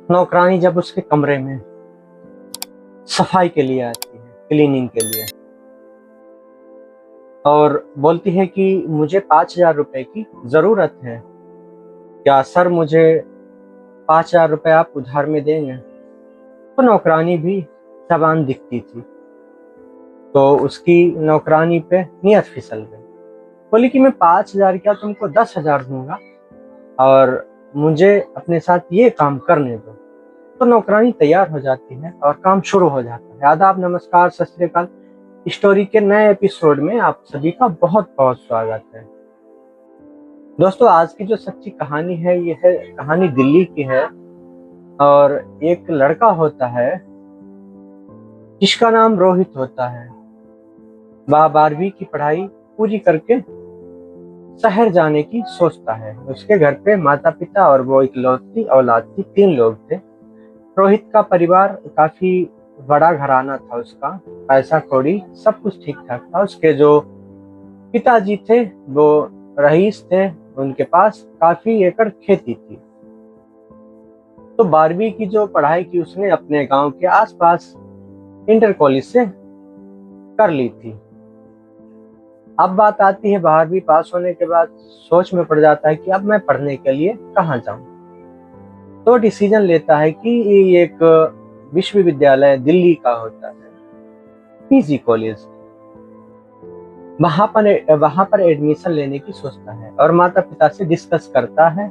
नौकरानी जब उसके कमरे में सफाई के लिए आती है, क्लीनिंग के लिए, और बोलती है कि मुझे 5,000 रुपए की जरूरत है, क्या सर मुझे 5,000 रुपए आप उधार में देंगे? तो नौकरानी भी जबान दिखती थी, तो उसकी नौकरानी पे नियत फिसल गई। बोली कि मैं 5,000 क्या तुमको 10,000 दूंगा और मुझे अपने साथ ये काम करने दो। तो नौकरानी तैयार हो जाती है और काम शुरू हो जाता है। आदाब, नमस्कार, सत श्री अकाल। स्टोरी के नए एपिसोड में आप सभी का बहुत बहुत स्वागत है। दोस्तों, आज की जो सच्ची कहानी है, ये है कहानी दिल्ली की है। और एक लड़का होता है जिसका नाम रोहित होता है। वह 12वीं की पढ़ाई पूरी करके शहर जाने की सोचता है। उसके घर पे माता पिता और वो इकलौती औलाद थी, 3 लोग थे। रोहित का परिवार काफी बड़ा घराना था, उसका पैसा कौड़ी सब कुछ ठीक ठाक था। उसके जो पिताजी थे वो रईस थे, उनके पास काफी एकड़ खेती थी। तो 12वीं की जो पढ़ाई की उसने अपने गांव के आसपास इंटर कॉलेज से कर ली थी। अब बात आती है 12वीं पास होने के बाद सोच में पड़ जाता है कि अब मैं पढ़ने के लिए कहाँ जाऊं। तो डिसीजन लेता है कि ये एक विश्वविद्यालय दिल्ली का होता है, पीजी कॉलेज, वहां पर एडमिशन लेने की सोचता है और माता पिता से डिस्कस करता है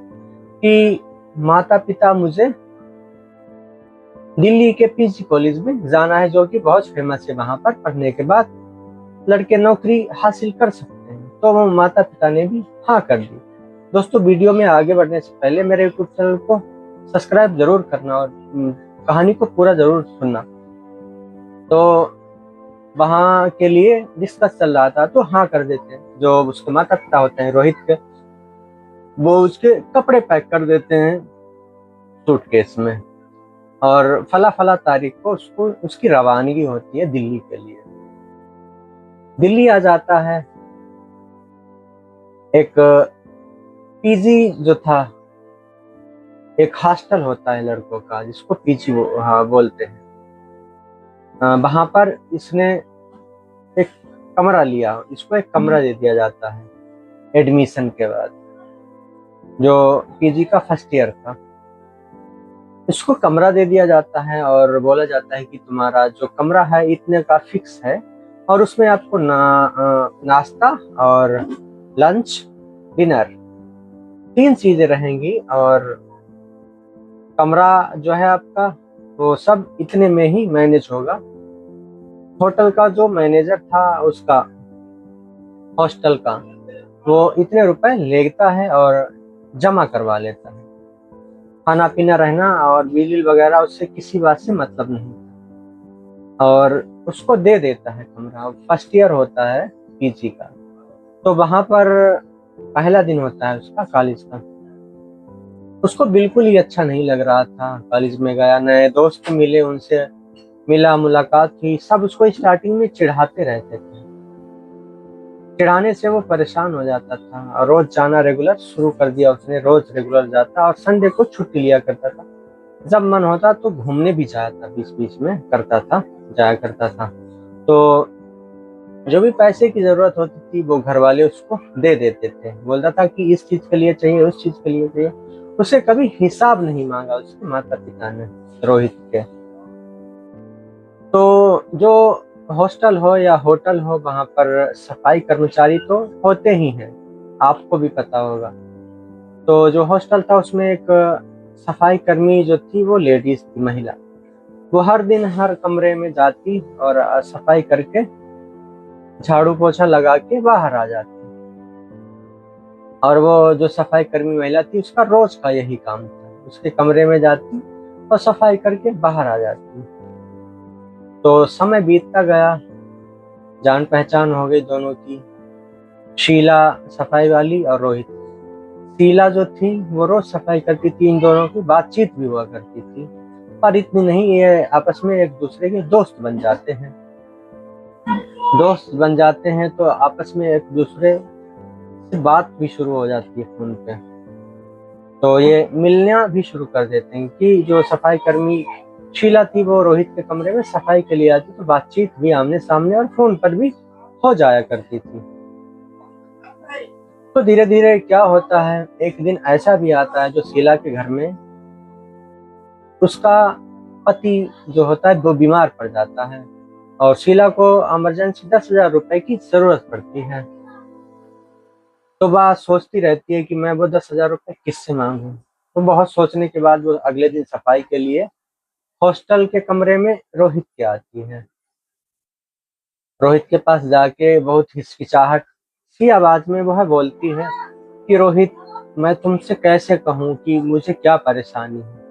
कि माता पिता मुझे दिल्ली के पीजी कॉलेज में जाना है, जो कि बहुत फेमस है। वहां पर पढ़ने के बाद लड़के नौकरी हासिल कर सकते हैं। तो वो माता पिता ने भी हाँ कर दी। दोस्तों, वीडियो में आगे बढ़ने से पहले मेरे यूट्यूब चैनल को सब्सक्राइब जरूर करना और कहानी को पूरा जरूर सुनना। तो वहां के लिए डिस्कस चल रहा था, तो हाँ कर देते हैं। जो उसके माता पिता होते हैं रोहित के, वो उसके कपड़े पैक कर देते हैं सूटकेस में, और फला फला तारीख को उसको उसकी रवानगी होती है दिल्ली के लिए। दिल्ली आ जाता है। एक पीजी जो था, एक हॉस्टल होता है लड़कों का जिसको पीजी बोलते हैं। वहां पर इसने एक कमरा लिया, इसको एक कमरा दे दिया जाता है एडमिशन के बाद। जो पीजी का फर्स्ट ईयर था, इसको कमरा दे दिया जाता है और बोला जाता है कि तुम्हारा जो कमरा है इतने का फिक्स है, और उसमें आपको नाश्ता और लंच, डिनर, 3 चीजें रहेंगी। और कमरा जो है आपका वो सब इतने में ही मैनेज होगा। होटल का जो मैनेजर था उसका, हॉस्टल का, वो इतने रुपए लेता है और जमा करवा लेता है। खाना पीना, रहना और बिल वगैरह उससे किसी बात से मतलब नहीं, और उसको दे देता है कमरा। फर्स्ट ईयर होता है पीजी का। तो वहां पर पहला दिन होता है उसका कॉलेज का। उसको बिल्कुल ही अच्छा नहीं लग रहा था। कॉलेज में गया, नए दोस्त मिले, उनसे मिला, मुलाकात की। सब उसको स्टार्टिंग में चिढ़ाते रहते थे। चिढ़ाने से वो परेशान हो जाता था और रोज जाना रेगुलर शुरू कर दिया उसने। रोज रेगुलर जाता और संडे को छुट्टी लिया करता था। जब मन होता तो घूमने भी जाता, बीच बीच में जाया करता था। तो जो भी पैसे की जरूरत होती थी वो घर वाले उसको दे देते थे। बोलता था कि इस चीज के लिए चाहिए, उस चीज के लिए चाहिए। उसे कभी हिसाब नहीं मांगा उसके माता पिता ने, रोहित के। तो जो हॉस्टल हो या होटल हो, वहां पर सफाई कर्मचारी तो होते ही हैं, आपको भी पता होगा। तो जो हॉस्टल था उसमें एक सफाई कर्मी जो थी वो लेडीज थी, महिला। वो हर दिन हर कमरे में जाती और सफाई करके झाड़ू पोछा लगा के बाहर आ जाती। और वो जो सफाई कर्मी महिला थी उसका रोज का यही काम था, उसके कमरे में जाती और सफाई करके बाहर आ जाती। तो समय बीतता गया, जान पहचान हो गई दोनों की, शीला सफाई वाली और रोहित। शीला जो थी वो रोज सफाई करती थी, इन दोनों की बातचीत भी हुआ करती थी। पर इतनी नहीं, ये आपस में एक दूसरे के दोस्त बन जाते हैं। दोस्त बन जाते हैं तो आपस में एक दूसरे से बात भी शुरू हो जाती है फोन पे। तो ये मिलना भी शुरू कर देते हैं कि जो सफाई कर्मी शीला थी वो रोहित के कमरे में सफाई के लिए आती, तो बातचीत भी आमने सामने और फोन पर भी हो जाया करती थी। तो धीरे धीरे क्या होता है, एक दिन ऐसा भी आता है जो शीला के घर में उसका पति जो होता है वो बीमार पड़ जाता है और शीला को इमरजेंसी 10,000 रुपए की जरूरत पड़ती है। तो वह सोचती रहती है कि मैं वो 10,000 रुपए किससे मांगू। तो बहुत सोचने के बाद वो अगले दिन सफाई के लिए हॉस्टल के कमरे में रोहित के आती है। रोहित के पास जाके बहुत हिचकिचाहट सी आवाज में वह बोलती है कि रोहित, मैं तुमसे कैसे कहूँ कि मुझे क्या परेशानी है।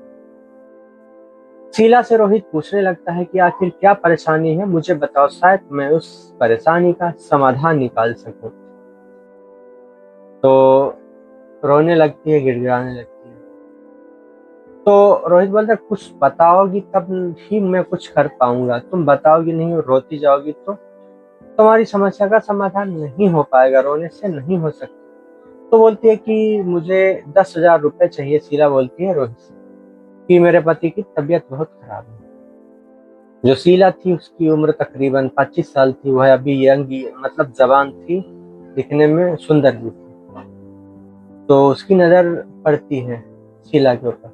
शीला से रोहित पूछने लगता है कि आखिर क्या परेशानी है, मुझे बताओ, शायद मैं उस परेशानी का समाधान निकाल सकूं। तो रोने लगती है, गिड़गिड़ाने लगती है। तो रोहित बोलता है कुछ बताओगी तब ही मैं कुछ कर पाऊंगा, तुम बताओगी नहीं और रोती जाओगी तो तुम्हारी समस्या का समाधान नहीं हो पाएगा, रोने से नहीं हो सकता। तो बोलती है कि मुझे 10,000 रुपए चाहिए। शीला बोलती है रोहित से कि मेरे पति की तबीयत बहुत खराब है। जो शीला थी उसकी उम्र तकरीबन 25 साल थी, वह अभी यंग मतलब जवान थी, दिखने में सुंदर भी थी। तो उसकी नजर पड़ती है शीला के ऊपर,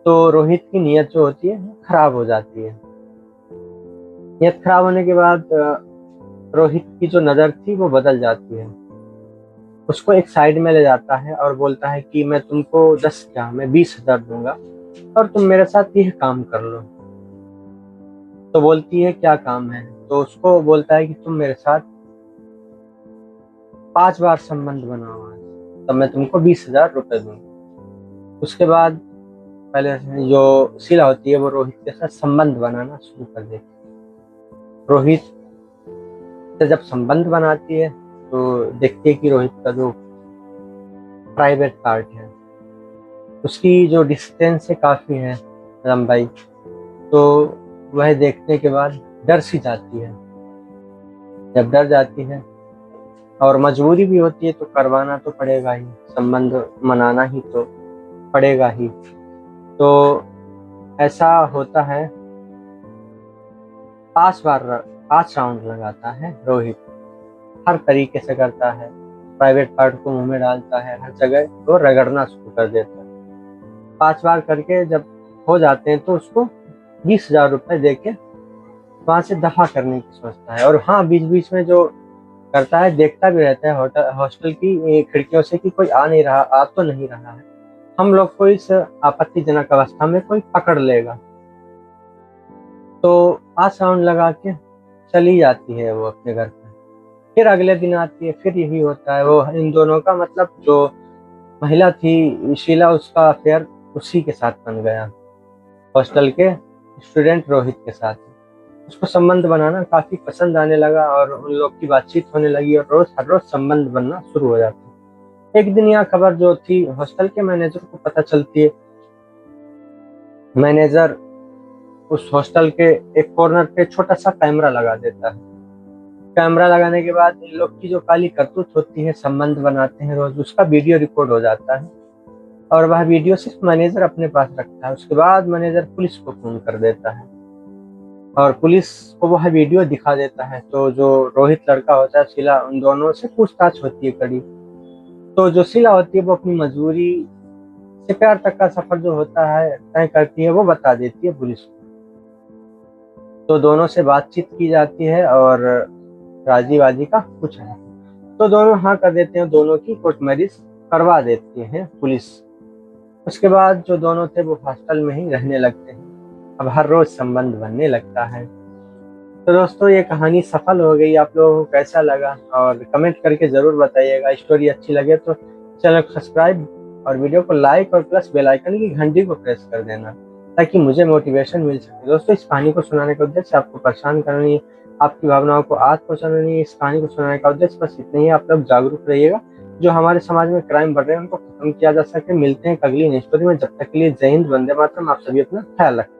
तो रोहित की नीयत जो होती है खराब हो जाती है। नीयत खराब होने के बाद रोहित की जो नजर थी वो बदल जाती है। उसको एक साइड में ले जाता है और बोलता है कि मैं तुमको 10 क्या मैं 20,000 दूंगा और तुम मेरे साथ यह काम कर लो। तो बोलती है क्या काम है। तो उसको बोलता है कि तुम मेरे साथ 5 बार संबंध बनाओ आज, तब मैं तुमको 20,000 रुपए दूंगा। उसके बाद पहले जो शीला होती है वो रोहित के साथ संबंध बनाना शुरू कर देती है। रोहित से जब संबंध बनाती है तो देखती है कि रोहित का जो प्राइवेट पार्ट है उसकी जो डिस्टेंस है काफी है लंबाई। तो वह देखने के बाद डर सी जाती है। जब डर जाती है और मजबूरी भी होती है तो करवाना तो पड़ेगा ही, संबंध मनाना ही तो पड़ेगा ही। तो ऐसा होता है, 5 राउंड लगाता है रोहित, हर तरीके से करता है, प्राइवेट पार्ट को मुंह में डालता है, हर जगह को रगड़ना शुरू कर देता है। 5 बार करके जब हो जाते हैं तो उसको 20,000 रुपए देके वहां से दफा करने की सोचता है। और हाँ, बीच बीच में जो करता है देखता भी रहता है हॉस्टल की खिड़कियों से कि कोई आ तो नहीं रहा है, हम लोग को इस आपत्तिजनक अवस्था में कोई पकड़ लेगा। तो 5 राउंड लगा के चली जाती है वो अपने घर पे। फिर अगले दिन आती है, फिर यही होता है। वो इन दोनों का मतलब जो महिला थी शीला, उसका अफेयर उसी के साथ बन गया, हॉस्टल के स्टूडेंट रोहित के साथ। उसको संबंध बनाना काफी पसंद आने लगा और उन लोग की बातचीत होने लगी और हर रोज संबंध बनना शुरू हो जाता। एक दिन यह खबर जो थी हॉस्टल के मैनेजर को पता चलती है। मैनेजर उस हॉस्टल के एक कॉर्नर पे छोटा सा कैमरा लगा देता है। कैमरा लगाने के बाद इन लोग की जो काली करतूत होती है, संबंध बनाते हैं रोज, उसका वीडियो रिकॉर्ड हो जाता है और वह वीडियो सिर्फ मैनेजर अपने पास रखता है। उसके बाद मैनेजर पुलिस को फोन कर देता है और पुलिस को वह वीडियो दिखा देता है। तो जो रोहित लड़का होता है शीला, उन दोनों से पूछताछ होती है कड़ी। तो जो शीला होती है वो अपनी मजबूरी से प्यार तक का सफर जो होता है तय करती है, वो बता देती है पुलिस को। तो दोनों से बातचीत की जाती है और राजी वाजी का कुछ है तो दोनों हाँ कर देते हैं, दोनों की कोर्ट मैरिज करवा देती है पुलिस। उसके बाद जो दोनों थे वो हॉस्टल में ही रहने लगते हैं। अब हर रोज संबंध बनने लगता है। तो दोस्तों ये कहानी सफल हो गई, आप लोगों को कैसा लगा और कमेंट करके जरूर बताइएगा। स्टोरी अच्छी लगे तो चैनल को सब्सक्राइब और वीडियो को लाइक और प्लस बेल आइकन की घंटी को प्रेस कर देना ताकि मुझे मोटिवेशन मिल सके। दोस्तों इस कहानी को सुनाने का उद्देश्य आपको परेशान करना नहीं है, आपकी भावनाओं को आज पहुंचाना नहीं है। इस कहानी को सुनाने का उद्देश्य बस इतना ही, आप लोग जागरूक रहिएगा, जो हमारे समाज में क्राइम बढ़ रहे हैं उनको खत्म किया जा सके। मिलते हैं अगली स्टोरी में, जब तक के लिए जय हिंद, वंदे मातरम। आप सभी अपना ख्याल रखें।